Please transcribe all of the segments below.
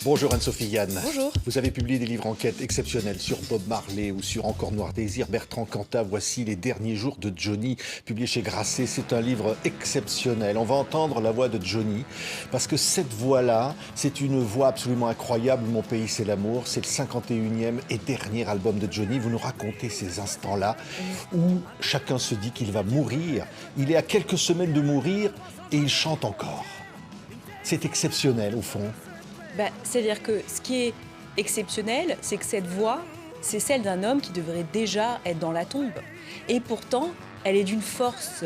Bonjour Anne-Sophie Yann. Bonjour. Vous avez publié des livres enquêtes exceptionnels sur Bob Marley ou sur Encore Noir Désir, Bertrand Cantat. Voici les derniers jours de Johnny, publié chez Grasset. C'est un livre exceptionnel. On va entendre la voix de Johnny, parce que cette voix-là, c'est une voix absolument incroyable. Mon pays, c'est l'amour. C'est le 51e et dernier album de Johnny. Vous nous racontez ces instants-là où chacun se dit qu'il va mourir. Il est à quelques semaines de mourir et il chante encore. C'est exceptionnel au fond. C'est-à-dire que ce qui est exceptionnel, c'est que cette voix, c'est celle d'un homme qui devrait déjà être dans la tombe. Et pourtant, elle est d'une force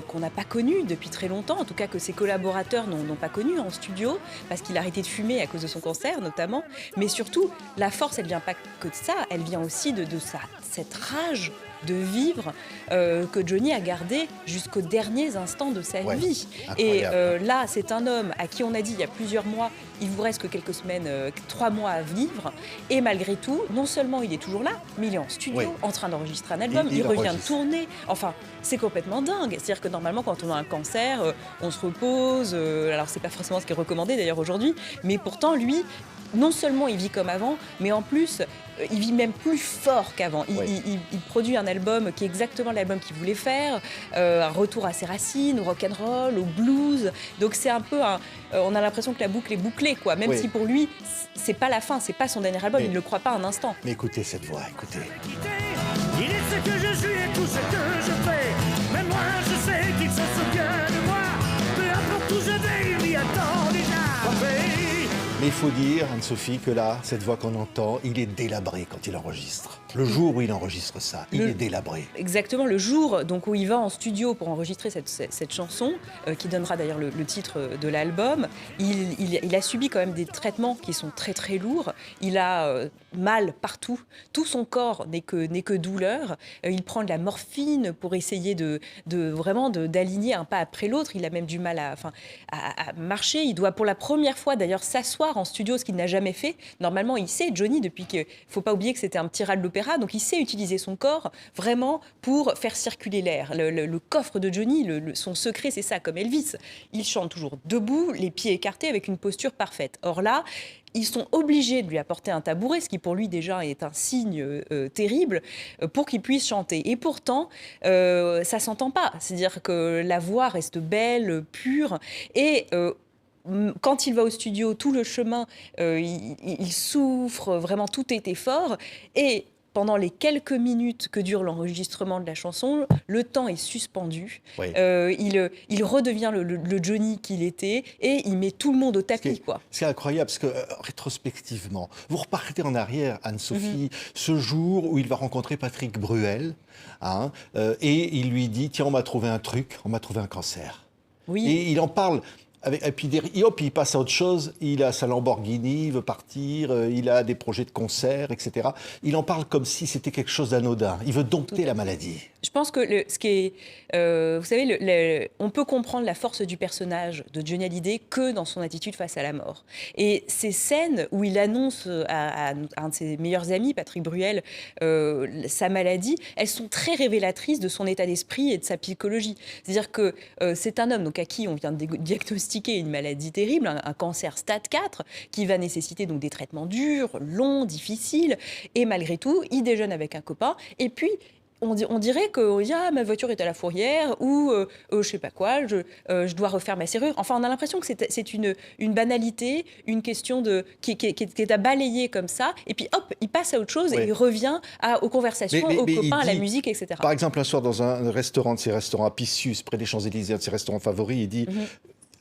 qu'on n'a pas connue depuis très longtemps, en tout cas que ses collaborateurs n'ont pas connue en studio, parce qu'il a arrêté de fumer à cause de son cancer notamment. Mais surtout, la force, elle ne vient pas que de ça, elle vient aussi de cette rage de vivre que Johnny a gardé jusqu'aux derniers instants de sa vie. Incroyable. Et là, c'est un homme à qui on a dit il y a plusieurs mois, il vous reste que quelques semaines, 3 mois à vivre. Et malgré tout, non seulement il est toujours là, mais il est en studio, en train d'enregistrer un album, il revient de tourner. Enfin, c'est complètement dingue. C'est-à-dire que normalement, quand on a un cancer, on se repose. Alors, c'est pas forcément ce qui est recommandé d'ailleurs aujourd'hui, mais pourtant, lui, non seulement il vit comme avant, mais en plus, il vit même plus fort qu'avant. Il produit un album qui est exactement l'album qu'il voulait faire, un retour à ses racines, au rock'n'roll, au blues. Donc c'est un peu on a l'impression que la boucle est bouclée, quoi. Même si pour lui, c'est pas la fin, c'est pas son dernier album, il ne le croit pas un instant. Mais écoutez cette voix, écoutez. Il est ce que je suis et tout ce que je fais. Même moi, je sais qu'il se souvient de moi. Peu importe où je vais, il m'y attend déjà. Mais il faut dire, Anne-Sophie, que là, cette voix qu'on entend, il est délabré quand il enregistre. Le jour où il enregistre ça, il est délabré. Exactement, le jour donc, où il va en studio pour enregistrer cette chanson, qui donnera d'ailleurs le titre de l'album, il a subi quand même des traitements qui sont très très lourds. Il a mal partout, tout son corps n'est que douleur. Il prend de la morphine pour essayer vraiment d'aligner un pas après l'autre. Il a même du mal à marcher. Il doit pour la première fois d'ailleurs s'asseoir en studio, ce qu'il n'a jamais fait. Normalement, il sait, Johnny, depuis qu'il ne faut pas oublier que c'était un petit rat de l'opéra, donc il sait utiliser son corps vraiment pour faire circuler l'air. Le coffre de Johnny, son secret, c'est ça, comme Elvis. Il chante toujours debout, les pieds écartés, avec une posture parfaite. Or là, ils sont obligés de lui apporter un tabouret, ce qui pour lui déjà est un signe terrible, pour qu'il puisse chanter. Et pourtant, ça s'entend pas. C'est-à-dire que la voix reste belle, pure, et quand il va au studio, tout le chemin, il souffre, vraiment tout est effort. Et pendant les quelques minutes que dure l'enregistrement de la chanson, le temps est suspendu. Il redevient le Johnny qu'il était et il met tout le monde au tapis. C'est incroyable parce que rétrospectivement, vous repartez en arrière, Anne-Sophie, ce jour où il va rencontrer Patrick Bruel, et il lui dit « Tiens, on m'a trouvé un truc, on m'a trouvé un cancer ». Et il en parle. Et puis il passe à autre chose, il a sa Lamborghini, il veut partir, il a des projets de concert, etc. Il en parle comme si c'était quelque chose d'anodin. Il veut dompter la maladie. Je pense que ce qui est... vous savez, on peut comprendre la force du personnage de Johnny Hallyday que dans son attitude face à la mort. Et ces scènes où il annonce à un de ses meilleurs amis, Patrick Bruel, sa maladie, elles sont très révélatrices de son état d'esprit et de sa psychologie. C'est-à-dire que c'est un homme donc, à qui on vient de diagnostiquer une maladie terrible, un cancer stade 4, qui va nécessiter donc, des traitements durs, longs, difficiles. Et malgré tout, il déjeune avec un copain. Et puis, on dirait que ma voiture est à la fourrière ou je sais pas quoi, je dois refaire ma serrure. Enfin, on a l'impression que c'est une banalité, une question qui est à balayer comme ça. Et puis hop, il passe à autre chose et il revient aux conversations, aux copains, à la musique, etc. Par exemple, un soir dans un restaurant de ses restaurants à Pissus, près des Champs-Élysées, un de ses restaurants favoris, il dit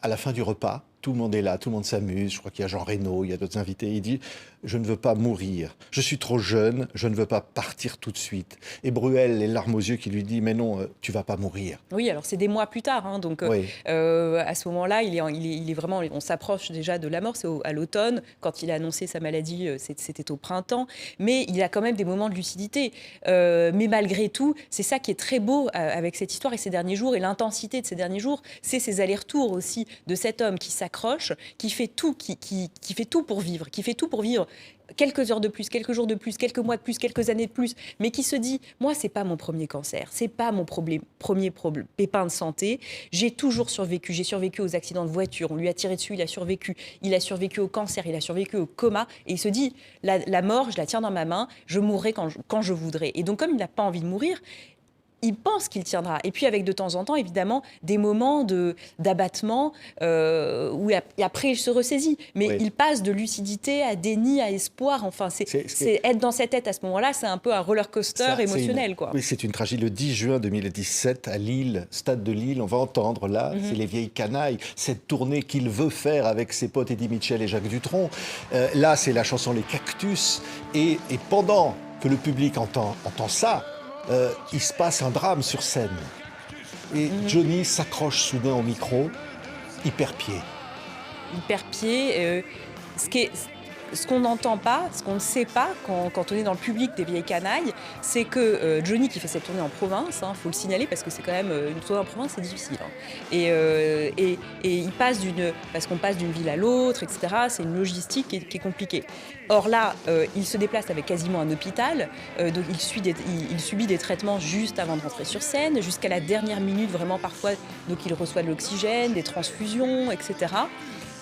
à la fin du repas, tout le monde est là, tout le monde s'amuse. Je crois qu'il y a Jean Reno, il y a d'autres invités. Il dit « Je ne veux pas mourir. Je suis trop jeune, je ne veux pas partir tout de suite. » Et Bruel, les larmes aux yeux, qui lui dit « Mais non, tu vas pas mourir. » Oui, alors c'est des mois plus tard. Donc à ce moment-là, il est vraiment... On s'approche déjà de la mort. C'est à l'automne. Quand il a annoncé sa maladie, c'était au printemps. Mais il a quand même des moments de lucidité. Mais malgré tout, c'est ça qui est très beau avec cette histoire et ces derniers jours. Et l'intensité de ces derniers jours, c'est ces allers-retours aussi de cet homme qui s'accroche s'accroche, qui fait tout, qui fait tout pour vivre, quelques heures de plus, quelques jours de plus, quelques mois de plus, quelques années de plus, mais qui se dit, moi, c'est pas mon premier cancer, c'est pas mon premier pépin de santé, j'ai toujours survécu, j'ai survécu aux accidents de voiture, on lui a tiré dessus, il a survécu au cancer, il a survécu au coma, et il se dit, la mort, je la tiens dans ma main, je mourrai quand je voudrais. Et donc, comme il n'a pas envie de mourir, il pense qu'il tiendra. Et puis avec de temps en temps, évidemment, des moments d'abattement où après il se ressaisit. Mais Oui. il passe de lucidité à déni, à espoir. Enfin, c'est être dans cette tête à ce moment-là, c'est un peu un roller coaster émotionnel, quoi. Oui, c'est une tragédie. Le 10 juin 2017, à Lille, stade de Lille, on va entendre là, c'est Les Vieilles Canailles, cette tournée qu'il veut faire avec ses potes Eddie Mitchell et Jacques Dutronc. Là, c'est la chanson Les Cactus. Et pendant que le public entend ça, il se passe un drame sur scène. Et Johnny s'accroche soudain au micro, il perd pied. Il perd pied. Ce qu'on n'entend pas, ce qu'on ne sait pas quand on est dans le public des Vieilles Canailles, c'est que Johnny, qui fait cette tournée en province, faut le signaler parce que c'est quand même une tournée en province, c'est difficile. Et il passe parce qu'on passe d'une ville à l'autre, etc. C'est une logistique qui est compliquée. Or là, il se déplace avec quasiment un hôpital, donc il subit des traitements juste avant de rentrer sur scène, jusqu'à la dernière minute, vraiment parfois. Donc il reçoit de l'oxygène, des transfusions, etc.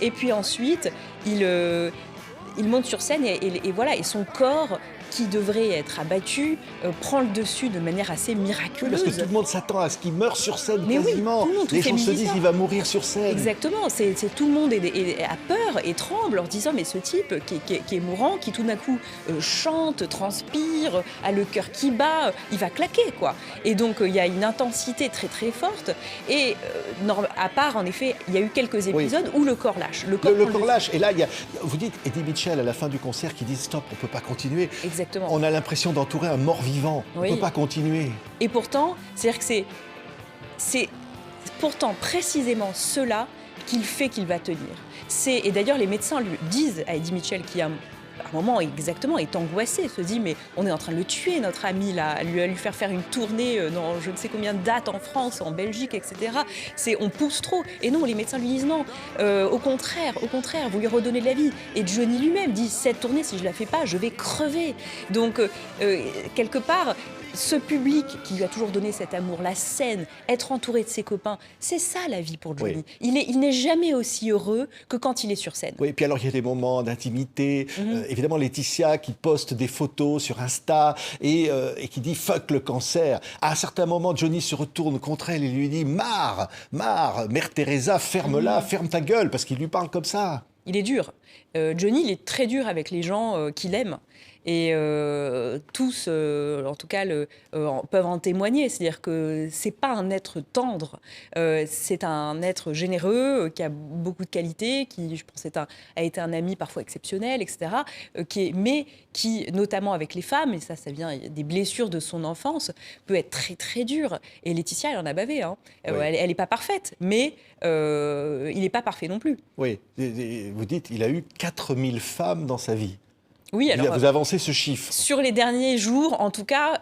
Et puis ensuite, il monte sur scène et voilà, et son corps, qui devrait être abattu, prend le dessus de manière assez miraculeuse. Parce que tout le monde s'attend à ce qu'il meure sur scène. Mais quasiment. Oui, tout le monde, les gens se disent qu'il va mourir sur scène. Exactement, c'est tout le monde a peur et tremble en se disant mais ce type qui est mourant, qui tout d'un coup chante, transpire, a le cœur qui bat, il va claquer, quoi. Et donc il y a une intensité très très forte et à part en effet, il y a eu quelques épisodes où le corps lâche. Le corps lâche. Et là, vous dites Eddie Mitchell à la fin du concert qui dit stop, on ne peut pas continuer. Exactement. On a l'impression d'entourer un mort-vivant. On ne peut pas continuer. Et pourtant, c'est-à-dire que c'est pourtant précisément cela qu'il fait qu'il va tenir. Et d'ailleurs, les médecins lui disent à Eddie Mitchell, qui à un moment exactement est angoissé, se dit mais on est en train de le tuer, notre ami là, à lui faire une tournée dans je ne sais combien de dates en France, en Belgique, etc. On pousse trop. Et non, les médecins lui disent non. Au contraire, vous lui redonnez de la vie. Et Johnny lui-même dit cette tournée, si je la fais pas, je vais crever. Donc quelque part, ce public qui lui a toujours donné cet amour, la scène, être entouré de ses copains, c'est ça la vie pour Johnny. Oui. Il n'est jamais aussi heureux que quand il est sur scène. Oui, et puis alors il y a des moments d'intimité. Évidemment, Laetitia qui poste des photos sur Insta et qui dit « fuck le cancer ». À un certain moment, Johnny se retourne contre elle et lui dit « marre, Mère Teresa, ferme-la, ferme ta gueule », parce qu'il lui parle comme ça. Il est dur. Johnny, il est très dur avec les gens qu'il aime. Et tous, en tout cas, peuvent en témoigner. C'est-à-dire que c'est pas un être tendre, c'est un être généreux qui a beaucoup de qualités, qui, je pense, a été un ami parfois exceptionnel, etc. Mais qui, notamment avec les femmes, et ça vient des blessures de son enfance, peut être très très dur. Et Laetitia, elle en a bavé. Hein. Oui. Elle n'est pas parfaite, mais il n'est pas parfait non plus. Oui, vous dites, il a eu 4000 femmes dans sa vie. Oui, alors, vous avancez ce chiffre. Sur les derniers jours, en tout cas,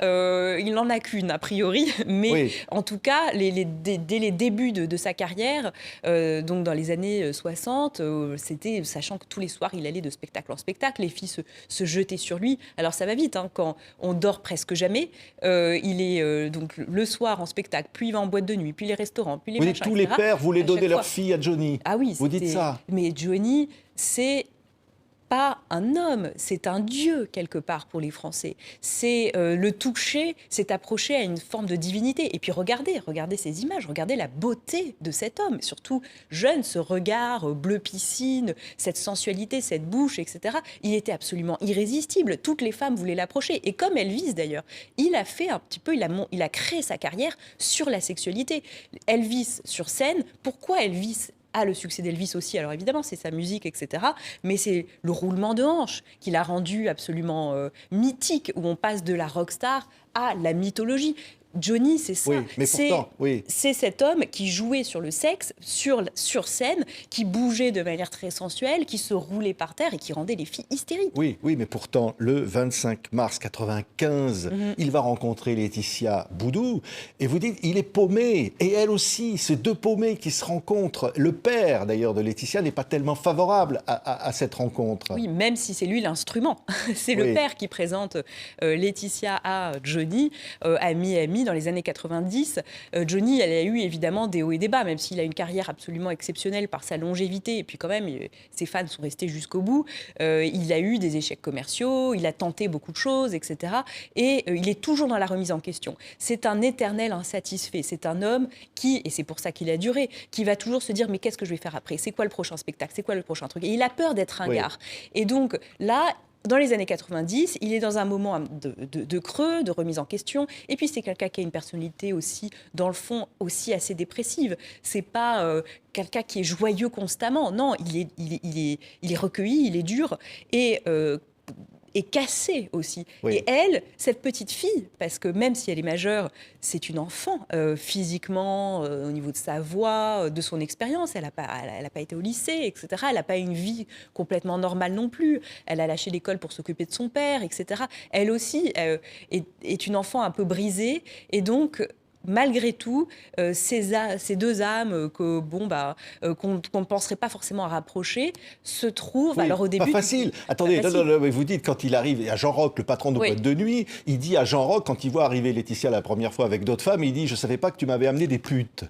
il n'en a qu'une, a priori. Mais oui. En tout cas, dès les débuts de sa carrière, donc dans les années 60, c'était sachant que tous les soirs, il allait de spectacle en spectacle. Les filles se jetaient sur lui. Alors ça va vite, hein, quand on dort presque jamais. Il est donc le soir en spectacle, puis il va en boîte de nuit, puis les restaurants, puis les machins, tous les pères voulaient donner leur fille à Johnny. Ah oui, vous dites ça. Mais Johnny, c'est pas un homme, c'est un dieu quelque part pour les Français. C'est le toucher, c'est approcher à une forme de divinité. Et puis regardez ces images, regardez la beauté de cet homme, surtout jeune, ce regard bleu piscine, cette sensualité, cette bouche, etc. Il était absolument irrésistible. Toutes les femmes voulaient l'approcher. Et comme Elvis d'ailleurs, il a fait un petit peu, il a créé sa carrière sur la sexualité. Elvis sur scène, pourquoi Elvis le succès d'Elvis aussi, alors évidemment c'est sa musique, etc. Mais c'est le roulement de hanche qui l'a rendu absolument mythique, où on passe de la rockstar à la mythologie. Johnny, c'est ça. Oui, mais pourtant, oui. C'est cet homme qui jouait sur le sexe, sur scène, qui bougeait de manière très sensuelle, qui se roulait par terre et qui rendait les filles hystériques. Oui, oui, mais pourtant, le 25 mars 95, il va rencontrer Laetitia Boudou, et vous dites, il est paumé, et elle aussi, ces deux paumés qui se rencontrent. Le père, d'ailleurs, de Laetitia n'est pas tellement favorable à cette rencontre. Oui, même si c'est lui l'instrument. C'est le père qui présente Laetitia à Johnny, à Miami, dans les années 90. Johnny, elle a eu évidemment des hauts et des bas, même s'il a une carrière absolument exceptionnelle par sa longévité, et puis quand même, ses fans sont restés jusqu'au bout. Il a eu des échecs commerciaux, il a tenté beaucoup de choses, etc. Et il est toujours dans la remise en question. C'est un éternel insatisfait. C'est un homme qui, et c'est pour ça qu'il a duré, qui va toujours se dire, mais qu'est-ce que je vais faire après? C'est quoi le prochain spectacle? C'est quoi le prochain truc? Et il a peur d'être ringard. Et donc là, dans les années 90, il est dans un moment de creux, de remise en question. Et puis, c'est quelqu'un qui a une personnalité aussi, dans le fond, aussi assez dépressive. C'est pas quelqu'un qui est joyeux constamment. Non, il est recueilli, il est dur. Et cassée aussi. Oui. Et elle, cette petite fille, parce que même si elle est majeure, c'est une enfant, physiquement, au niveau de sa voix, de son expérience. Elle n'a pas été au lycée, etc. Elle n'a pas une vie complètement normale non plus. Elle a lâché l'école pour s'occuper de son père, etc. Elle aussi est une enfant un peu brisée. Et donc, malgré tout, ces deux âmes qu'on ne penserait pas forcément à rapprocher se trouvent. Oui, alors au début, pas facile. Attendez, pas facile. Non, mais vous dites quand il arrive à Jean Roch, le patron de boîte de nuit, il dit à Jean Roch, quand il voit arriver Laetitia la première fois avec d'autres femmes, il dit « Je ne savais pas que tu m'avais amené des putes ».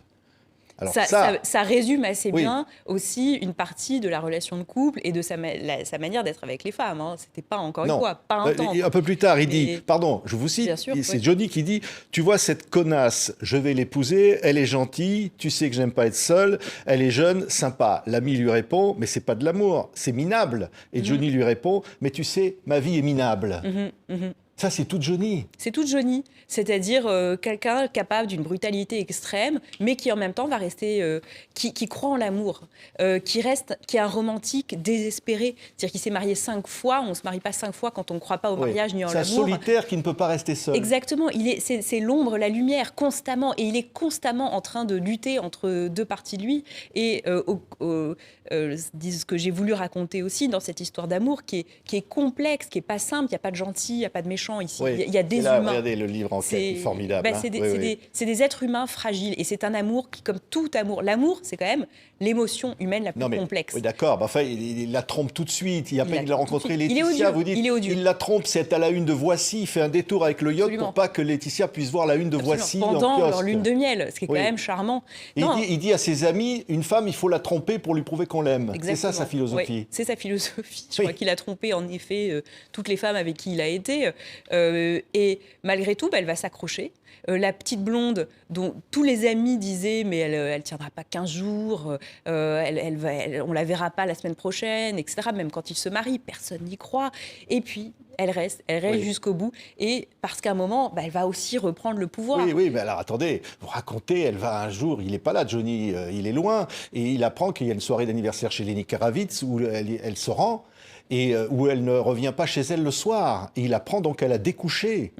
Alors ça résume assez bien aussi une partie de la relation de couple et de sa manière d'être avec les femmes. Hein. C'était pas, encore une fois, pas un temps. Un peu plus tard, il dit, pardon, je vous cite, c'est Johnny qui dit « Tu vois cette connasse, je vais l'épouser, elle est gentille, tu sais que j'aime pas être seule, elle est jeune, sympa. » L'ami lui répond « Mais c'est pas de l'amour, c'est minable. » Et Johnny lui répond « Mais tu sais, ma vie est minable. » Ça, c'est tout Johnny. C'est tout Johnny, c'est-à-dire quelqu'un capable d'une brutalité extrême, mais qui en même temps va rester, qui croit en l'amour, qui est un romantique désespéré. C'est-à-dire qu'il s'est marié 5 fois, on ne se marie pas 5 fois quand on ne croit pas au mariage ni en l'amour. C'est un solitaire qui ne peut pas rester seul. Exactement, c'est l'ombre, la lumière, constamment, et il est constamment en train de lutter entre deux parties de lui. Et ce que j'ai voulu raconter aussi dans cette histoire d'amour, qui est complexe, qui n'est pas simple, il n'y a pas de gentil, il n'y a pas de méchant ici. Il y a des humains. Regardez le livre enquête, c'est formidable. C'est des êtres humains fragiles, et c'est un amour qui, comme tout amour, l'amour, c'est quand même l'émotion humaine la plus complexe. Oui, d'accord, enfin, il la trompe tout de suite. Il a rencontré Laetitia, vous dites, il la trompe, c'est à la une de Voici, il fait un détour avec le yacht pour pas que Laetitia puisse voir la une de Voici. Pendant leur lune de miel, ce qui est quand même charmant. Il dit à ses amis, une femme, il faut la tromper pour lui prouver qu'on l'aime. C'est ça sa philosophie. Oui, c'est sa philosophie. Je crois qu'il a trompé en effet toutes les femmes avec qui il a été. Et malgré tout, elle va s'accrocher. La petite blonde, dont tous les amis disaient mais elle tiendra pas 15 jours, on la verra pas la semaine prochaine, etc. Même quand ils se marient, personne n'y croit. Et puis, elle reste jusqu'au bout. Et parce qu'à un moment, elle va aussi reprendre le pouvoir. Oui, mais alors attendez, vous racontez, elle va un jour, il n'est pas là, Johnny, il est loin, et il apprend qu'il y a une soirée d'anniversaire chez Lenny Kravitz où elle se rend, et où elle ne revient pas chez elle le soir. Et il apprend donc qu'elle a découché.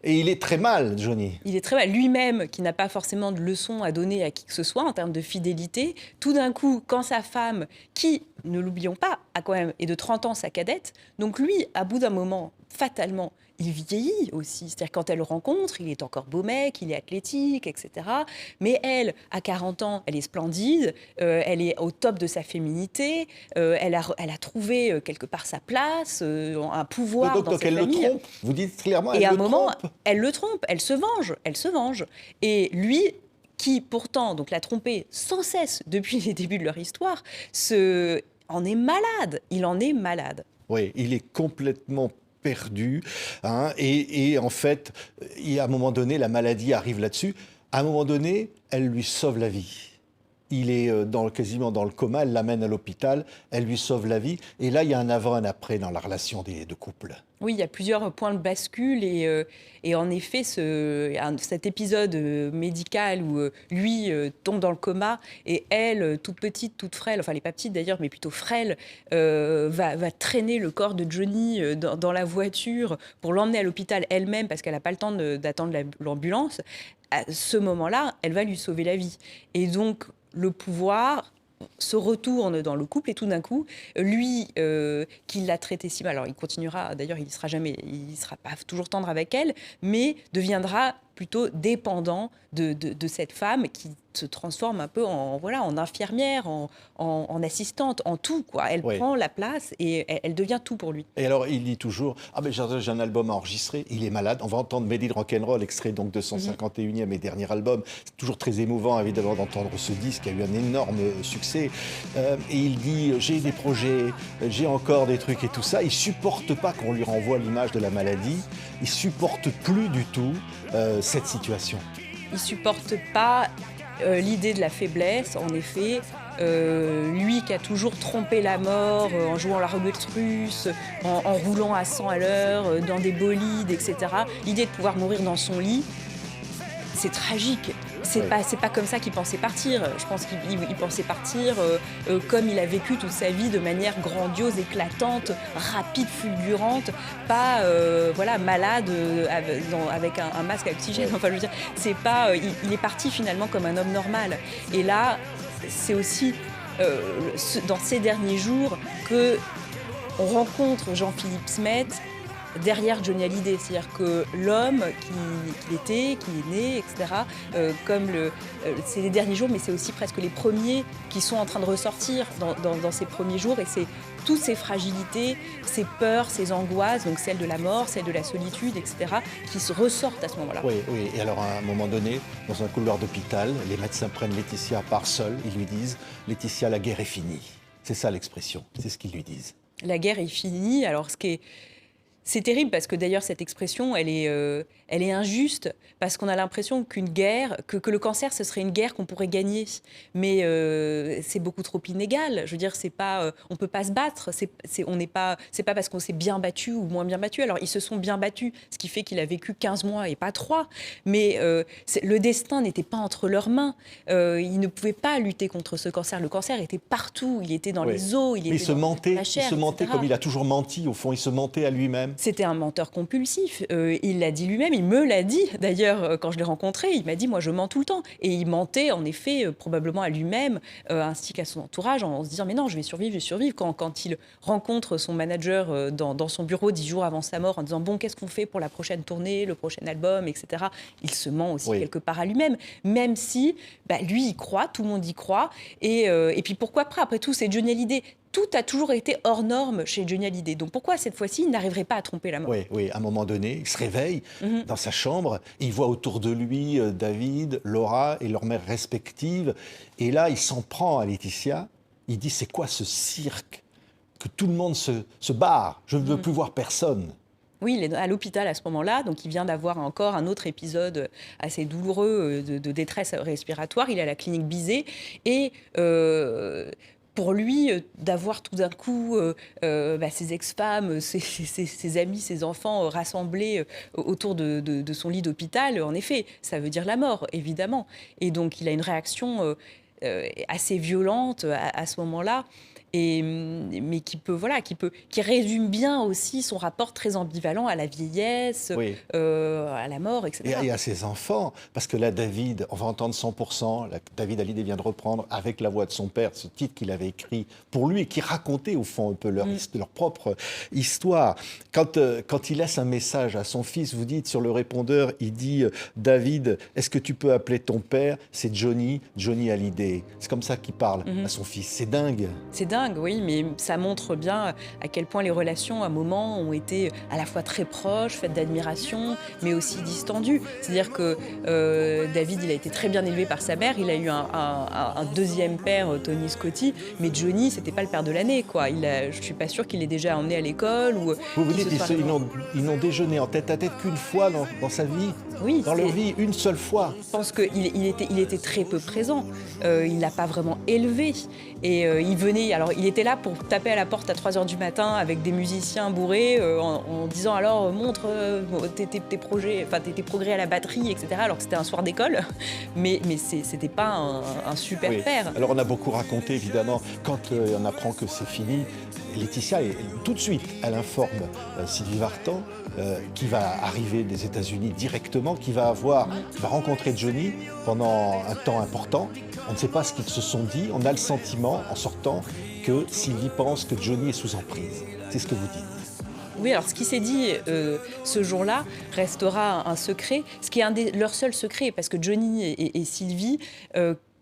Et il est très mal, Johnny. Il est très mal. Lui-même, qui n'a pas forcément de leçons à donner à qui que ce soit en termes de fidélité, tout d'un coup, quand sa femme, qui, ne l'oublions pas, a quand même, est de 30 ans sa cadette, donc lui, à bout d'un moment, fatalement, il vieillit aussi. C'est-à-dire quand elle le rencontre, il est encore beau mec, il est athlétique, etc. Mais elle, à 40 ans, elle est splendide, elle est au top de sa féminité, elle a trouvé quelque part sa place, un pouvoir dans cette famille. Donc elle le trompe, vous dites clairement, et à un moment, elle le trompe, elle se venge. Et lui, qui pourtant donc l'a trompée sans cesse depuis les débuts de leur histoire, en est malade. Il en est malade. Oui, il est complètement perdu. Et en fait, à un moment donné, la maladie arrive là-dessus. À un moment donné, elle lui sauve la vie. il est quasiment dans le coma, elle l'amène à l'hôpital, elle lui sauve la vie. Et là, il y a un avant, un après dans la relation des deux couples. Oui, il y a plusieurs points de bascule et en effet, cet épisode médical où lui tombe dans le coma et elle, toute petite, toute frêle, enfin elle n'est pas petite d'ailleurs, mais plutôt frêle, va traîner le corps de Johnny dans la voiture pour l'emmener à l'hôpital elle-même parce qu'elle n'a pas le temps d'attendre l'ambulance. À ce moment-là, elle va lui sauver la vie. Et donc, le pouvoir se retourne dans le couple et tout d'un coup, lui qui l'a traité si mal, alors il continuera, d'ailleurs il sera pas toujours tendre avec elle, mais deviendra plutôt dépendant de cette femme qui se transforme un peu en infirmière, en assistante, en tout, quoi. Elle prend la place et elle devient tout pour lui. Et alors, il dit toujours « Ah, mais j'ai un album à enregistrer, il est malade. » On va entendre Made in Rock'n'Roll, extrait donc de son 51e et dernier album. C'est toujours très émouvant, évidemment, d'entendre ce disque qui a eu un énorme succès. Et il dit « J'ai des projets, j'ai encore des trucs et tout ça. » Il supporte pas qu'on lui renvoie l'image de la maladie. Il supporte plus du tout cette situation. Il supporte pas l'idée de la faiblesse, en effet. Lui qui a toujours trompé la mort en jouant la roulette russe, en roulant à 100 à l'heure, dans des bolides, etc. L'idée de pouvoir mourir dans son lit, c'est tragique. C'est pas comme ça qu'il pensait partir. Je pense qu'il pensait partir comme il a vécu toute sa vie, de manière grandiose, éclatante, rapide, fulgurante, pas malade avec un masque à oxygène. Enfin, je veux dire, c'est pas. Il est parti finalement comme un homme normal. Et là, c'est aussi dans ces derniers jours que on rencontre Jean-Philippe Smet derrière Johnny Hallyday, c'est-à-dire que l'homme qu'il était, qui est né, etc., c'est les derniers jours, mais c'est aussi presque les premiers qui sont en train de ressortir dans ces premiers jours, et c'est toutes ces fragilités, ces peurs, ces angoisses, donc celles de la mort, celles de la solitude, etc., qui se ressortent à ce moment-là. Oui, et alors à un moment donné, dans un couloir d'hôpital, les médecins prennent Laetitia à part seule, ils lui disent « Laetitia, la guerre est finie ». C'est ça l'expression, c'est ce qu'ils lui disent. La guerre est finie, alors c'est terrible parce que d'ailleurs cette expression, elle est injuste parce qu'on a l'impression qu'une guerre, que le cancer, ce serait une guerre qu'on pourrait gagner. Mais c'est beaucoup trop inégal. Je veux dire, on peut pas se battre. C'est pas parce qu'on s'est bien battu ou moins bien battu. Alors ils se sont bien battus, ce qui fait qu'il a vécu 15 mois et pas 3. Mais le destin n'était pas entre leurs mains. Ils ne pouvaient pas lutter contre ce cancer. Le cancer était partout. Il était dans les os, il était dans la chair, il se mentait etc. comme il a toujours menti. Au fond, il se mentait à lui-même. C'était un menteur compulsif. Il l'a dit lui-même, il me l'a dit d'ailleurs quand je l'ai rencontré. Il m'a dit « moi je mens tout le temps ». Et il mentait en effet probablement à lui-même, ainsi qu'à son entourage, en se disant « mais non, je vais survivre, je vais survivre ». Quand il rencontre son manager dans son bureau 10 jours avant sa mort en disant « bon, qu'est-ce qu'on fait pour la prochaine tournée, le prochain album, etc. » Il se ment aussi quelque part à lui-même, même si lui il croit, tout le monde y croit. Et puis pourquoi pas, après tout, c'est Johnny Hallyday. Tout a toujours été hors norme chez Johnny Hallyday. Donc pourquoi cette fois-ci, il n'arriverait pas à tromper la mort ? Oui, à un moment donné, il se réveille dans sa chambre, il voit autour de lui David, Laura et leurs mères respectives. Et là, il s'en prend à Laetitia. Il dit « c'est quoi ce cirque ? Que tout le monde se barre, je ne veux plus voir personne ». Oui, il est à l'hôpital à ce moment-là, donc il vient d'avoir encore un autre épisode assez douloureux de détresse respiratoire. Il est à la clinique Bizet et pour lui, d'avoir tout d'un coup ses ex-femmes, ses amis, ses enfants rassemblés autour de son lit d'hôpital, en effet, ça veut dire la mort, évidemment. Et donc, il a une réaction assez violente à ce moment-là. Mais qui résume bien aussi son rapport très ambivalent à la vieillesse, à la mort, etc. Et à ses enfants, parce que là, David, on va entendre 100%, David Hallyday vient de reprendre avec la voix de son père ce titre qu'il avait écrit pour lui et qui racontait au fond un peu leur propre histoire. Quand il laisse un message à son fils, vous dites sur le répondeur, il dit « David, est-ce que tu peux appeler ton père ? C'est Johnny Hallyday ». C'est comme ça qu'il parle à son fils. C'est dingue. C'est dingue. Oui, mais ça montre bien à quel point les relations, à un moment, ont été à la fois très proches, faites d'admiration, mais aussi distendues. C'est-à-dire que David, il a été très bien élevé par sa mère. Il a eu un deuxième père, Tony Scotti, mais Johnny, c'était pas le père de l'année, quoi. Je suis pas sûre qu'il l'ait déjà emmené à l'école. Vous dites, ils n'ont déjeuné en tête-à-tête qu'une fois dans sa vie. Oui, dans leur vie une seule fois. je pense qu'il était très peu présent. Il l'a pas vraiment élevé. Et il venait, alors il était là pour taper à la porte à 3h du matin avec des musiciens bourrés en disant alors montre tes projets, enfin tes progrès à la batterie, etc. Alors que c'était un soir d'école. Mais c'était pas un super Oui. père. Alors on a beaucoup raconté évidemment, quand on apprend que c'est fini, Laetitia, tout de suite, elle informe Sylvie Vartan, qui va arriver des États-Unis directement, qui va rencontrer Johnny pendant un temps important. On ne sait pas ce qu'ils se sont dit, on a le sentiment en sortant que Sylvie pense que Johnny est sous emprise. C'est ce que vous dites. Oui, alors ce qui s'est dit ce jour-là restera un secret, ce qui est leur seul secret, parce que Johnny et Sylvie,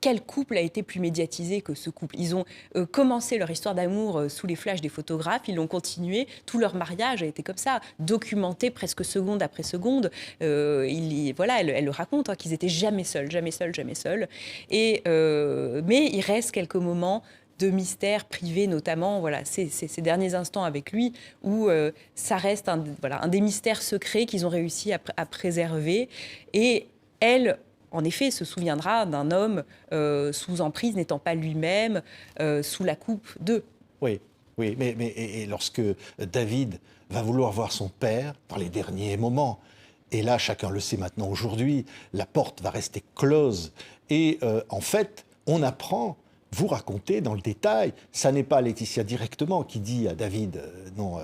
quel couple a été plus médiatisé que ce couple? Ils ont commencé leur histoire d'amour sous les flashs des photographes, ils l'ont continué, tout leur mariage a été comme ça, documenté presque seconde après seconde. Voilà, elle le raconte, qu'ils étaient jamais seuls, jamais seuls, jamais seuls. Mais il reste quelques moments de mystère privé, notamment voilà, ces derniers instants avec lui, où ça reste un des mystères secrets qu'ils ont réussi à préserver. Et elle, en effet, se souviendra d'un homme sous emprise, n'étant pas lui-même, sous la coupe d'eux. Oui, mais et lorsque David va vouloir voir son père dans les derniers moments, et là, chacun le sait maintenant aujourd'hui, la porte va rester close. Et en fait, on apprend, vous racontez dans le détail, ça n'est pas Laetitia directement qui dit à David, non,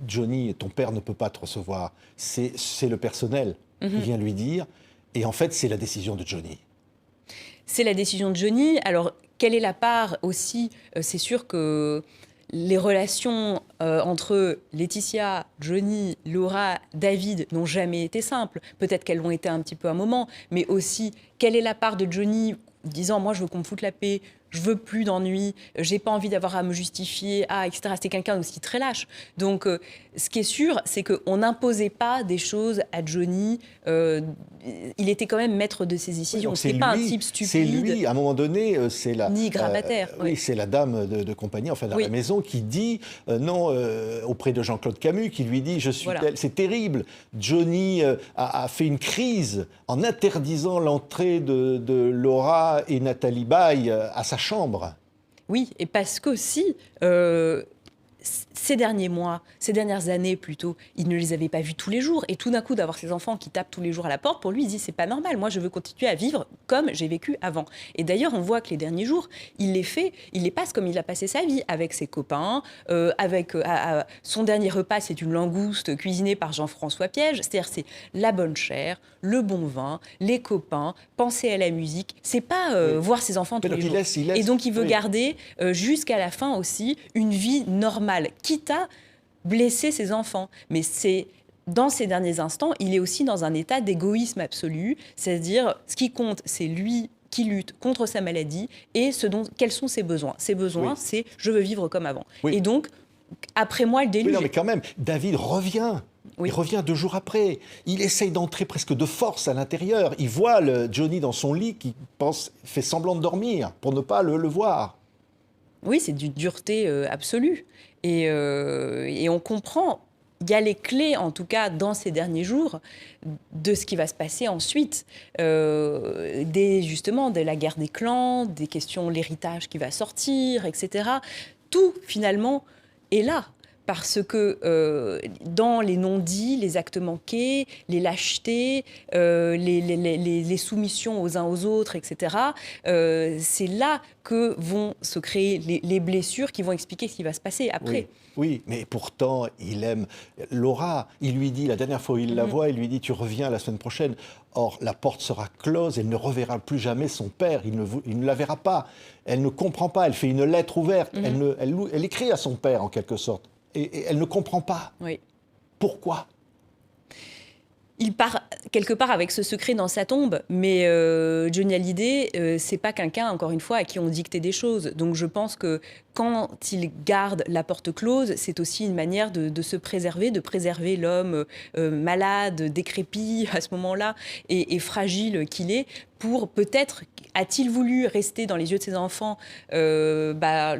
Johnny, ton père ne peut pas te recevoir, c'est le personnel qui vient lui dire. Et en fait, c'est la décision de Johnny. C'est la décision de Johnny. Alors, quelle est la part aussi c'est sûr que les relations entre Laetitia, Johnny, Laura, David n'ont jamais été simples. Peut-être qu'elles l'ont été un petit peu un moment, mais aussi, quelle est la part de Johnny disant « moi, je veux qu'on me foute la paix ». Je veux plus d'ennui, j'ai pas envie d'avoir à me justifier, etc. C'était quelqu'un aussi très lâche. Donc, ce qui est sûr, c'est qu'on n'imposait pas des choses à Johnny. Il était quand même maître de ses décisions. C'est pas un type stupide. C'est lui, à un moment donné, c'est la... Ni grabataire. Oui, c'est la dame de compagnie, enfin de la maison, qui dit non auprès de Jean-Claude Camus, qui lui dit je suis c'est terrible. Johnny a fait une crise en interdisant l'entrée de Laura et Nathalie Baye à sa chambre. Oui, et parce qu'aussi, ces derniers mois, ces dernières années plutôt, il ne les avait pas vus tous les jours. Et tout d'un coup, d'avoir ces enfants qui tapent tous les jours à la porte, pour lui, il dit c'est pas normal. Moi, je veux continuer à vivre comme j'ai vécu avant. Et d'ailleurs, on voit que les derniers jours, il les passe comme il a passé sa vie, avec ses copains, son dernier repas, c'est une langouste cuisinée par Jean-François Piège. C'est-à-dire, c'est la bonne chair, le bon vin, les copains, penser à la musique. C'est pas voir ses enfants tous les jours. Et donc, il veut garder jusqu'à la fin aussi une vie normale, quitte à blesser ses enfants. Mais dans ces derniers instants, il est aussi dans un état d'égoïsme absolu, c'est-à-dire ce qui compte, c'est lui qui lutte contre sa maladie et quels sont ses besoins. Ses besoins, c'est « je veux vivre comme avant ». Et donc, après moi, le déluge... Oui, non, mais quand même, David revient. Il revient 2 jours après. Il essaye d'entrer presque de force à l'intérieur. Il voit Johnny dans son lit qui fait semblant de dormir pour ne pas le voir. Oui, c'est d'une dureté absolue. Et on comprend, il y a les clés, en tout cas, dans ces derniers jours, de ce qui va se passer ensuite. Justement, de la guerre des clans, des questions, l'héritage qui va sortir, etc. Tout, finalement, est là. Parce que dans les non-dits, les actes manqués, les lâchetés, les soumissions aux uns aux autres, etc., c'est là que vont se créer les blessures qui vont expliquer ce qui va se passer après. Oui, mais pourtant, il aime Laura. Il lui dit, la dernière fois où il la voit, il lui dit « tu reviens la semaine prochaine ». Or, la porte sera close, elle ne reverra plus jamais son père, il ne la verra pas. Elle ne comprend pas, elle fait une lettre ouverte, elle écrit à son père en quelque sorte. Et elle ne comprend pas. Oui. Pourquoi ? Il part quelque part avec ce secret dans sa tombe, mais Johnny Hallyday, c'est pas quelqu'un, encore une fois, à qui on dictait des choses. Donc je pense que quand il garde la porte close, c'est aussi une manière de se préserver, de préserver l'homme malade, décrépit à ce moment-là, et fragile qu'il est, pour peut-être, a-t-il voulu rester dans les yeux de ses enfants la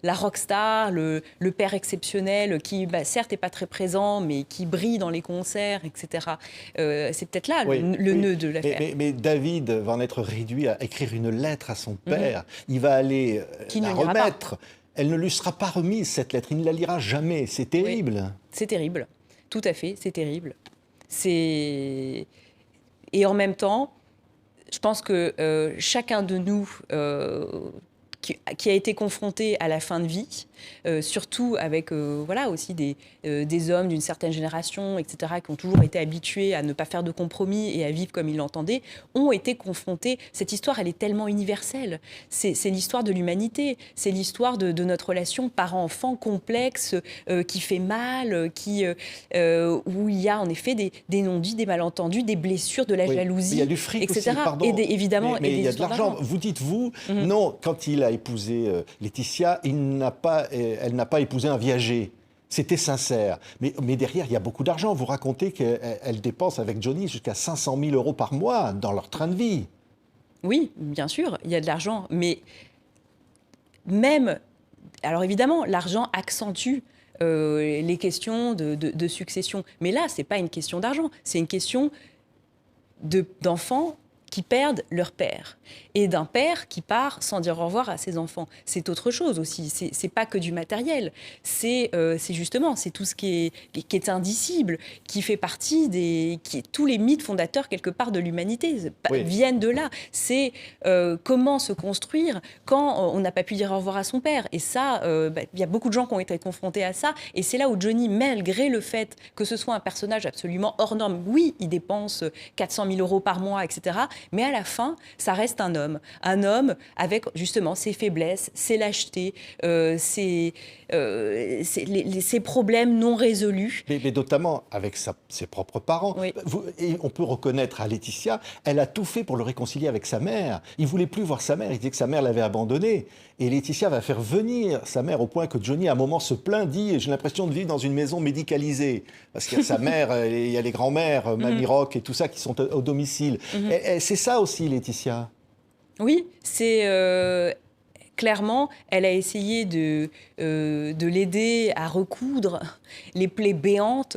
rockstar, le père exceptionnel qui, certes, n'est pas très présent, mais qui brille dans les concerts, etc. C'est peut-être là le nœud de l'affaire. Mais David va en être réduit à écrire une lettre à son père. Il va aller la remettre. Elle ne lui sera pas remise, cette lettre. Il ne la lira jamais. C'est terrible. Oui, c'est terrible. Tout à fait, c'est terrible. Et en même temps, je pense que chacun de nous qui a été confronté à la fin de vie, surtout avec aussi des hommes d'une certaine génération, etc., qui ont toujours été habitués à ne pas faire de compromis et à vivre comme ils l'entendaient, ont été confrontés. Cette histoire, elle est tellement universelle. C'est l'histoire de l'humanité. C'est l'histoire de notre relation parent-enfant complexe, qui fait mal, où il y a en effet des non-dits, des malentendus, des blessures, de la jalousie, il y a du fric etc. aussi, pardon. Évidemment, mais il y a de l'argent. Vous dites-vous, non, quand il a épousé Laetitia, elle n'a pas épousé un viager. C'était sincère. Mais derrière, il y a beaucoup d'argent. Vous racontez qu'elle dépense avec Johnny jusqu'à 500 000 € par mois dans leur train de vie. Oui, bien sûr, il y a de l'argent. Mais même... Alors évidemment, l'argent accentue les questions de succession. Mais là, ce n'est pas une question d'argent. C'est une question d'enfants qui perdent leur père et d'un père qui part sans dire au revoir à ses enfants. C'est autre chose aussi. C'est pas que du matériel. C'est justement, c'est tout ce qui est indicible, qui fait partie tous les mythes fondateurs quelque part de l'humanité viennent de là. C'est comment se construire quand on n'a pas pu dire au revoir à son père. Et ça, y a beaucoup de gens qui ont été confrontés à ça. Et c'est là où Johnny, malgré le fait que ce soit un personnage absolument hors norme, oui, il dépense 400 000 € par mois, etc., mais à la fin, ça reste un homme avec justement ses faiblesses, ses lâchetés, ses problèmes non résolus. Mais notamment avec ses propres parents. Oui. Et on peut reconnaître à Laetitia, elle a tout fait pour le réconcilier avec sa mère. Il ne voulait plus voir sa mère, il disait que sa mère l'avait abandonné. Et Laetitia va faire venir sa mère au point que Johnny, à un moment, se plaint, dit « J'ai l'impression de vivre dans une maison médicalisée ». Parce qu'il y a sa mère, il y a les grands-mères, Mamie Rock et tout ça qui sont au domicile. C'est ça aussi, Laetitia. Oui, c'est... Clairement, elle a essayé de l'aider à recoudre les plaies béantes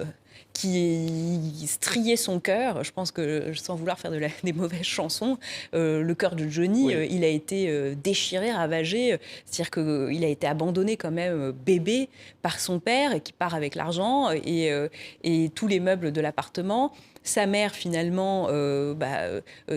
qui striaient son cœur. Je pense que, sans vouloir faire des mauvaises chansons, le cœur de Johnny, il a été déchiré, ravagé. C'est-à-dire qu'il a été abandonné quand même bébé par son père et qui part avec l'argent et tous les meubles de l'appartement. Sa mère, finalement,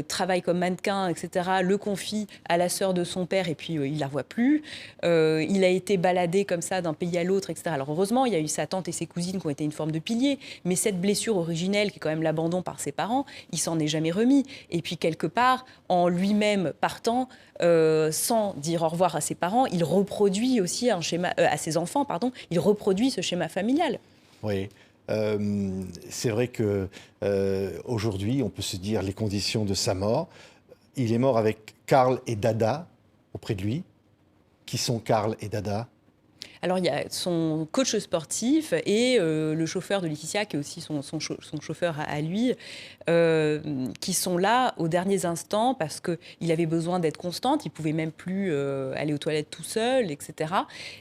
travaille comme mannequin, etc., le confie à la sœur de son père et puis il ne la voit plus. Il a été baladé comme ça d'un pays à l'autre, etc. Alors heureusement, il y a eu sa tante et ses cousines qui ont été une forme de pilier, mais cette blessure originelle, qui est quand même l'abandon par ses parents, il s'en est jamais remis. Et puis quelque part, en lui-même partant, sans dire au revoir à ses parents, il reproduit aussi un schéma, à ses enfants, pardon, il reproduit ce schéma familial. Oui. C'est vrai que aujourd'hui, on peut se dire les conditions de sa mort. Il est mort avec Karl et Dada auprès de lui. Qui sont Karl et Dada ? Alors, il y a son coach sportif et le chauffeur de Laetitia, qui est aussi son chauffeur à lui, qui sont là aux derniers instants parce qu'il avait besoin d'être constante. Il ne pouvait même plus aller aux toilettes tout seul, etc.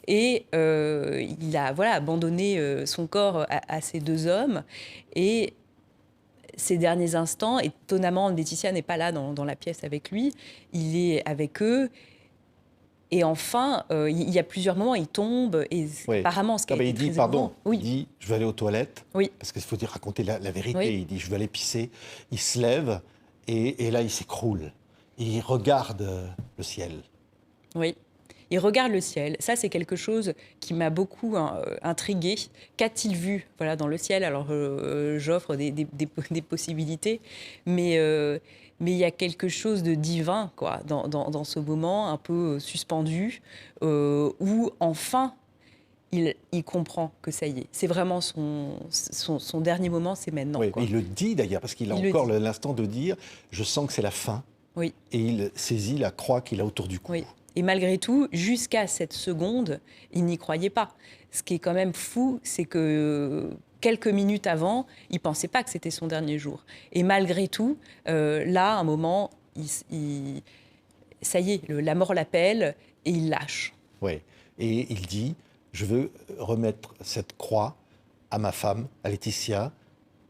Et il a abandonné son corps à ces deux hommes. Et ces derniers instants, étonnamment, Laetitia n'est pas là dans la pièce avec lui. Il est avec eux. Et enfin, il y a plusieurs moments, il tombe, et apparemment, ce qui a été très émouvant... Il dit « je vais aller aux toilettes », parce qu'il faut raconter la vérité. Oui. Il dit « je vais aller pisser ». Il se lève, et là, il s'écroule. Il regarde le ciel. Oui, il regarde le ciel. Ça, c'est quelque chose qui m'a beaucoup intriguée. Qu'a-t-il vu dans le ciel ? Alors, j'offre des possibilités, mais il y a quelque chose de divin dans ce moment un peu suspendu, où enfin, il comprend que ça y est. C'est vraiment son dernier moment, c'est maintenant. Oui, il le dit d'ailleurs, parce qu'il a encore l'instant de dire « je sens que c'est la fin ». Oui. Et il saisit la croix qu'il a autour du cou. Oui. Et malgré tout, jusqu'à cette seconde, il n'y croyait pas. Ce qui est quand même fou, c'est que quelques minutes avant, il ne pensait pas que c'était son dernier jour. Et malgré tout, là, à un moment, ça y est, la mort l'appelle et il lâche. Oui. Et il dit, je veux remettre cette croix à ma femme, à Laetitia,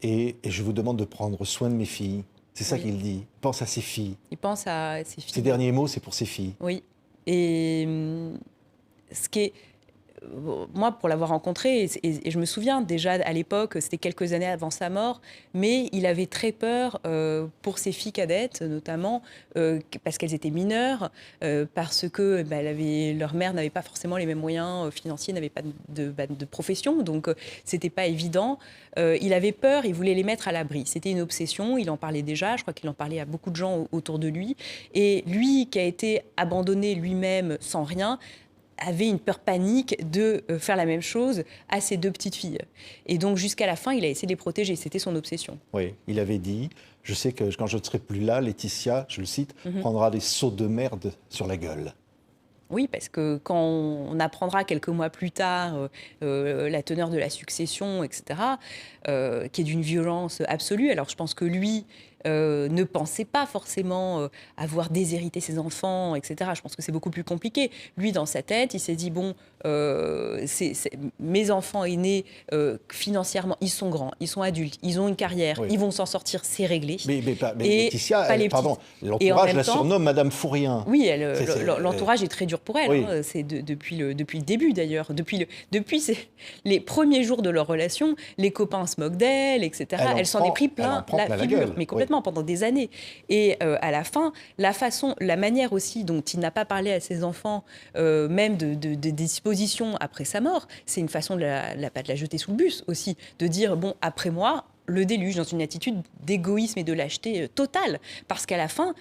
et je vous demande de prendre soin de mes filles. C'est ça qu'il dit. Il pense à ses filles. Il pense à ses filles. Ses derniers mots, c'est pour ses filles. Oui. Et ce qui est... Moi, pour l'avoir rencontré, et je me souviens déjà à l'époque, c'était quelques années avant sa mort, mais il avait très peur pour ses filles cadettes, notamment, parce qu'elles étaient mineures, parce que leur mère n'avait pas forcément les mêmes moyens financiers, n'avait pas de profession, donc c'était pas évident. Il avait peur, il voulait les mettre à l'abri. C'était une obsession, il en parlait déjà, je crois qu'il en parlait à beaucoup de gens autour de lui. Et lui, qui a été abandonné lui-même sans rien, avait une peur panique de faire la même chose à ses 2 petites filles. Et donc, jusqu'à la fin, il a essayé de les protéger. C'était son obsession. Oui, il avait dit, je sais que quand je ne serai plus là, Laetitia, je le cite, prendra des seaux de merde sur la gueule. Oui, parce que quand on apprendra quelques mois plus tard la teneur de la succession, etc., qui est d'une violence absolue, alors je pense que lui ne pensait pas forcément avoir déshérité ses enfants, etc. Je pense que c'est beaucoup plus compliqué. Lui, dans sa tête, il s'est dit, bon, mes enfants aînés, financièrement, ils sont grands, ils sont adultes, ils ont une carrière, ils vont s'en sortir, c'est réglé. Mais Laetitia, pardon, l'entourage la surnomme Madame Fourien. Oui, l'entourage est très dur pour elle. Oui. Hein, c'est depuis le début, d'ailleurs. Depuis les premiers jours de leur relation, les copains se moquent d'elle, etc. Elle s'en est pris plein la figure, mais complètement, pendant des années. Et à la fin, la manière aussi dont il n'a pas parlé à ses enfants, même des dispositions après sa mort, c'est une façon de la jeter sous le bus aussi, de dire, bon, après moi, le déluge, dans une attitude d'égoïsme et de lâcheté totale. Parce qu'à la fin,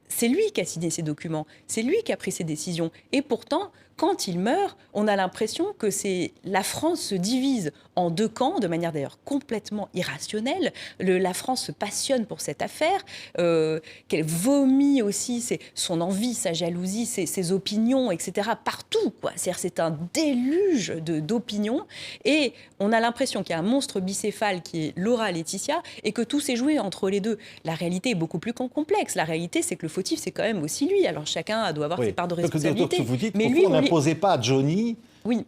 c'est lui qui a signé ces documents, c'est lui qui a pris ces décisions. Et pourtant, quand il meurt, on a l'impression que la France se divise en 2 camps, de manière d'ailleurs complètement irrationnelle. La France se passionne pour cette affaire, qu'elle vomit aussi son envie, sa jalousie, ses opinions, etc. partout, quoi. C'est-à-dire, c'est un déluge d'opinions. Et on a l'impression qu'il y a un monstre bicéphale qui est Laura Laetitia et que tout s'est joué entre les deux. La réalité est beaucoup plus complexe. La réalité, c'est que le fautif, c'est quand même aussi lui. Alors chacun doit avoir ses parts de responsabilité. Donc, vous dites, mais lui, on n'imposait pas à Johnny,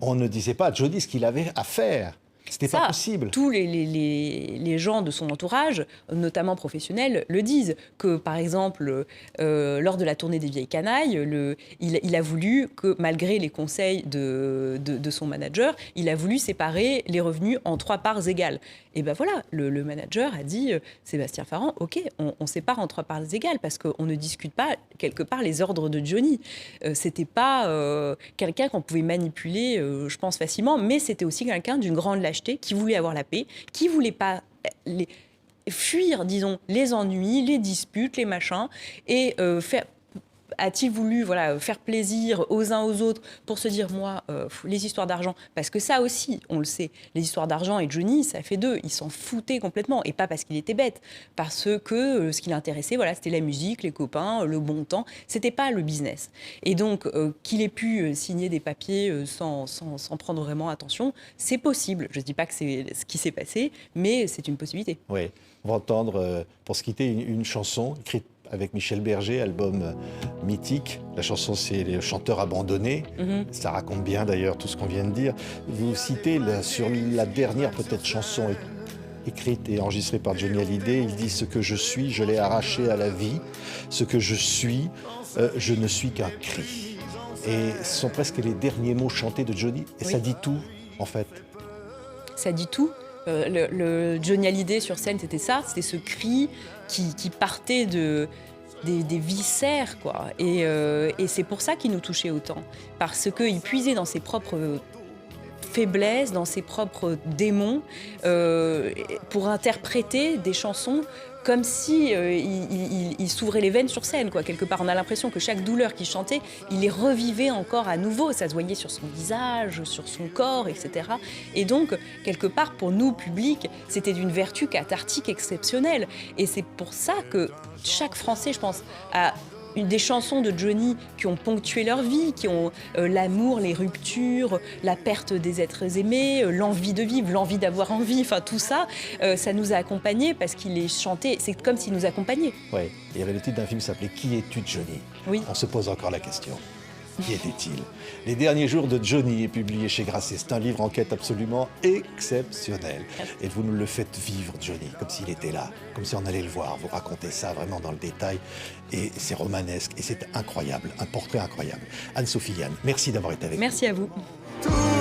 on ne disait pas à Johnny ce qu'il avait à faire. C'était pas possible. Tous les gens de son entourage, notamment professionnels, le disent. Que, par exemple, lors de la tournée des Vieilles Canailles, il a voulu que, malgré les conseils de son manager, il a voulu séparer les revenus en 3 parts égales. Et ben voilà, le manager a dit, Sébastien Farand, OK, on sépare en 3 parts égales parce qu'on ne discute pas, quelque part, les ordres de Johnny. C'était pas quelqu'un qu'on pouvait manipuler, je pense, facilement, mais c'était aussi quelqu'un d'une grande lâcheté, qui voulait avoir la paix, qui voulait pas fuir, disons, les ennuis, les disputes, les machins, et a-t-il voulu faire plaisir aux uns aux autres pour se dire, moi, les histoires d'argent, parce que ça aussi, on le sait, les histoires d'argent et Johnny, ça fait 2, ils s'en foutaient complètement, et pas parce qu'il était bête, parce que ce qui l'intéressait, c'était la musique, les copains, le bon temps, c'était pas le business. Et donc, qu'il ait pu signer des papiers sans prendre vraiment attention, c'est possible. Je ne dis pas que c'est ce qui s'est passé, mais c'est une possibilité. Oui, on va entendre, pour se quitter, une chanson écrite avec Michel Berger, album mythique. La chanson, c'est Les chanteurs abandonnés. Ça raconte bien, d'ailleurs, tout ce qu'on vient de dire. Vous citez sur la dernière, peut-être, chanson écrite et enregistrée par Johnny Hallyday. Il dit « Ce que je suis, je l'ai arraché à la vie. Ce que je suis, je ne suis qu'un cri. » Et ce sont presque les derniers mots chantés de Johnny. Et ça dit tout, en fait. Ça dit tout. Le Johnny Hallyday sur scène, c'était ça. C'était ce cri qui partait des viscères, quoi. Et c'est pour ça qu'il nous touchait autant. Parce qu'il puisait dans ses propres faiblesses, dans ses propres démons, pour interpréter des chansons comme si il s'ouvrait les veines sur scène, quoi. Quelque part, on a l'impression que chaque douleur qu'il chantait, il les revivait encore à nouveau. Ça se voyait sur son visage, sur son corps, etc. Et donc, quelque part, pour nous, public, c'était d'une vertu cathartique exceptionnelle. Et c'est pour ça que chaque Français, je pense, a des chansons de Johnny qui ont ponctué leur vie, qui ont l'amour, les ruptures, la perte des êtres aimés, l'envie de vivre, l'envie d'avoir envie, enfin tout ça, ça nous a accompagnés parce qu'il les chantait, c'est comme s'il nous accompagnait. Oui, il y avait le titre d'un film qui s'appelait « Qui es-tu, Johnny ?» Oui. On se pose encore la question. Qui était-il? Les derniers jours de Johnny est publié chez Grasset. C'est un livre enquête absolument exceptionnel. Et vous nous le faites vivre, Johnny, comme s'il était là, comme si on allait le voir. Vous racontez ça vraiment dans le détail. Et c'est romanesque et c'est incroyable, un portrait incroyable. Anne-Sophie Yann, merci d'avoir été avec nous. Merci à vous. Tout